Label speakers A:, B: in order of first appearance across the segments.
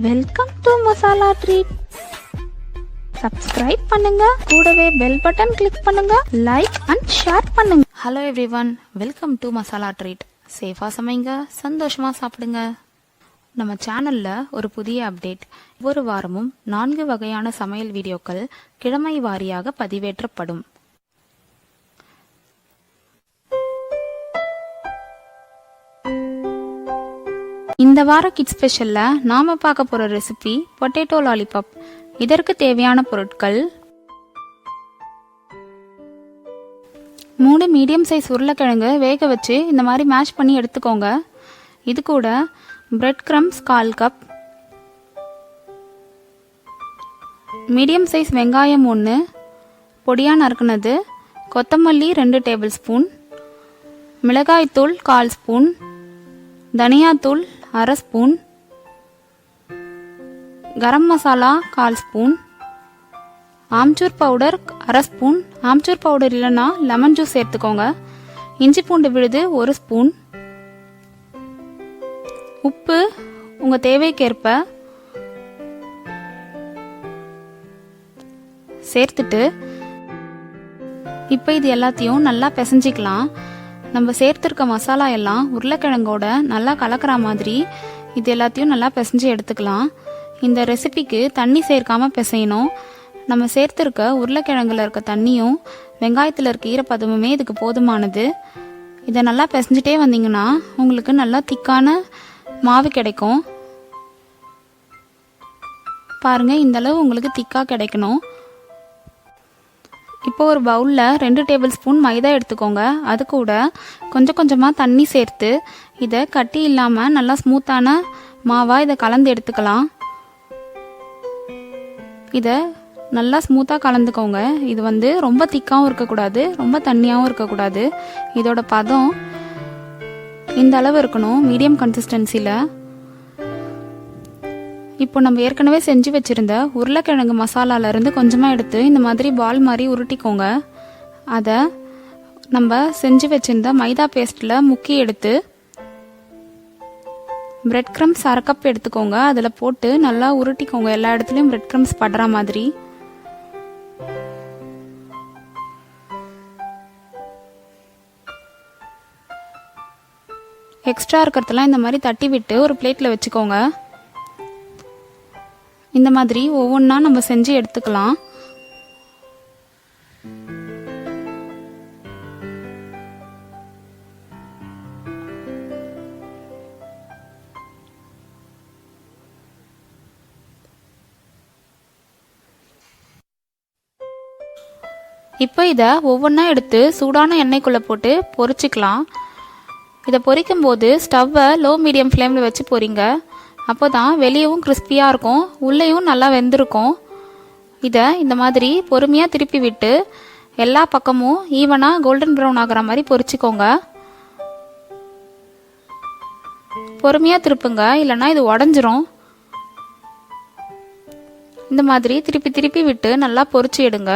A: Welcome to masala treat. Subscribe பண்ணுங்க, கூடவே bell button click பண்ணுங்க, லைக் அண்ட் ஷேர் பண்ணுங்க.
B: Hello everyone, welcome to masala treat. சேஃபா சமைங்க, சந்தோஷமா சாப்பிடுங்க. நம்ம சேனல்ல ஒரு புதிய அப்டேட். ஒவ்வொரு வாரமும் 4 வகையான சமையல் வீடியோக்கள் கிழமை வாரியாக பதிவேற்றப்படும். இந்த வார கிட் ஸ்பெஷல்ல நாம பார்க்க போற ரெசிபி பொட்டேட்டோ லாலிபாப். இதற்கு தேவையான பொருட்கள்: 3 மீடியம் சைஸ் உருளைக்கிழங்கு வேக வச்சு இந்த மாதிரி மேஷ் பண்ணி எடுத்துக்கோங்க. இது கூட bread crumbs 1/4 cup, medium size வெங்காயம் 1 பொடியா நறுக்குனது, கொத்தமல்லி 2 டேபிள் ஸ்பூன், மிளகாய்த்தூள் 1/4 ஸ்பூன், தனியாத்தூள் 1/2 spoon, garam masala 1/4 spoon, amchur powder 1/2 spoon. Amchur powder இல்லைன்னா லெமன் ஜூஸ் சேர்த்துக்கோங்க. இஞ்சி பூண்டு விழுது 1 ஸ்பூன், உப்பு உங்க தேவைக்கேற்ப சேர்த்துட்டு இப்போ இது எல்லாத்தையும் நல்லா பிசைஞ்சிக்கலாம். நம்ம சேர்த்துருக்க மசாலா எல்லாம் உருளைக்கிழங்கோட நல்லா கலக்கிற மாதிரி இது எல்லாத்தையும் நல்லா பிசைஞ்சு எடுத்துக்கலாம். இந்த ரெசிபிக்கு தண்ணி சேர்க்காம பிசையணும். நம்ம சேர்த்துருக்க உருளைக்கிழங்குல இருக்க தண்ணியும் வெங்காயத்தில் இருக்க ஈரப்பதமுமே இதுக்கு போதுமானது. இதை நல்லா பிசைஞ்சிட்டே வந்தீங்கன்னா உங்களுக்கு நல்லா திக்கான மாவு கிடைக்கும். பாருங்க, இந்த அளவு உங்களுக்கு திக்கா கிடைக்கணும். இப்போ ஒரு பவுலில் 2 டேபிள் ஸ்பூன் மைதா எடுத்துக்கோங்க. அது கூட கொஞ்சம் கொஞ்சமாக தண்ணி சேர்த்து இதை கட்டி இல்லாமல் நல்லா ஸ்மூத்தான மாவாக இதை கலந்து எடுத்துக்கலாம். இதை நல்லா ஸ்மூத்தாக கலந்துக்கோங்க. இது ரொம்ப திக்காகவும் இருக்கக்கூடாது, ரொம்ப தண்ணியாகவும் இருக்கக்கூடாது. இதோட பதம் இந்த அளவு இருக்கணும், மீடியம் கன்சிஸ்டன்சியில். இப்போ நம்ம ஏற்கனவே செஞ்சு வச்சுருந்த உருளைக்கிழங்கு மசாலாலேருந்து கொஞ்சமாக எடுத்து இந்த மாதிரி பால் மாதிரி உருட்டிக்கோங்க. அதை நம்ம செஞ்சு வச்சுருந்த மைதா பேஸ்ட்டில் முக்கி எடுத்து பிரெட் கிரம்ஸ் 1/2 கப் எடுத்துக்கோங்க. அதில் போட்டு நல்லா உருட்டிக்கோங்க, எல்லா இடத்துலையும் பிரெட் கிரம்ஸ் படுற மாதிரி. எக்ஸ்ட்ரா இருக்கிறதெல்லாம் இந்த மாதிரி தட்டி விட்டு ஒரு பிளேட்டில் வச்சுக்கோங்க. இந்த மாதிரி ஒவ்வொன்றா நம்ம செஞ்சு எடுத்துக்கலாம். இப்போ இதை ஒவ்வொன்றா எடுத்து சூடான எண்ணெய்க்குள்ளே போட்டு பொரிச்சிக்கலாம். இதை பொரிக்கும் போது ஸ்டவ்வை லோ மீடியம் ஃப்ளேமில் வச்சு பொரிங்க. அப்போ தான் வெளியவும் கிறிஸ்பியாக இருக்கும், உள்ளேயும் நல்லா வெந்திருக்கும். இதை இந்த மாதிரி பொறுமையாக திருப்பி விட்டு எல்லா பக்கமும் ஈவனாக கோல்டன் ப்ரௌன் ஆகிற மாதிரி பொரிச்சிக்கோங்க. பொறுமையாக திருப்புங்க, இல்லைன்னா இது உடஞ்சிரும். இந்த மாதிரி திருப்பி திருப்பி விட்டு நல்லா பொரிச்சு எடுங்க.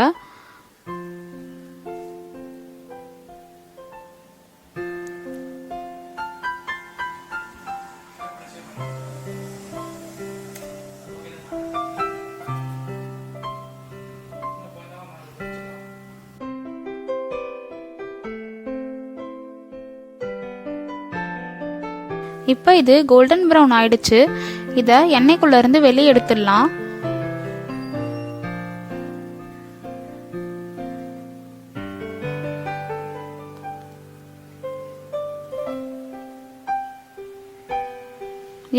B: இப்போ இது கோல்டன் ப்ரௌன் ஆயிடுச்சு. இதை எண்ணெய்க்குள்ள இருந்து வெளியே எடுத்துடலாம்.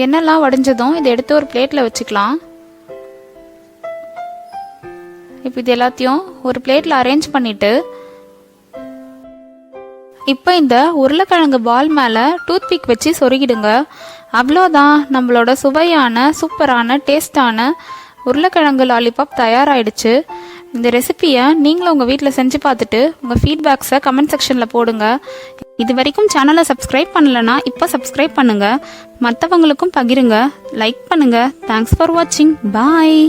B: எண்ணெய்லாம் வடிஞ்சதும் இதை எடுத்து ஒரு பிளேட்ல வச்சுக்கலாம். இப்போ இது எல்லாத்தையும் ஒரு பிளேட்ல அரேஞ்ச் பண்ணிட்டு இப்போ இந்த உருளைக்கிழங்கு பால் மேலே டூத்பிக் வச்சு சொருகிடுங்க. அவ்வளோதான், நம்மளோட சுவையான சூப்பரான டேஸ்டான உருளைக்கிழங்கு லாலிபாப் தயாராகிடுச்சு. இந்த ரெசிபியை நீங்களும் உங்கள் வீட்டில் செஞ்சு பார்த்துட்டு உங்கள் ஃபீட்பேக்ஸை கமெண்ட் செக்ஷனில் போடுங்க. இது வரைக்கும் சேனலை சப்ஸ்கிரைப் பண்ணலைன்னா இப்போ சப்ஸ்கிரைப் பண்ணுங்கள், மற்றவங்களுக்கும் பகிருங்க, லைக் பண்ணுங்கள். தேங்க்ஸ் ஃபார் வாட்சிங். பாய்.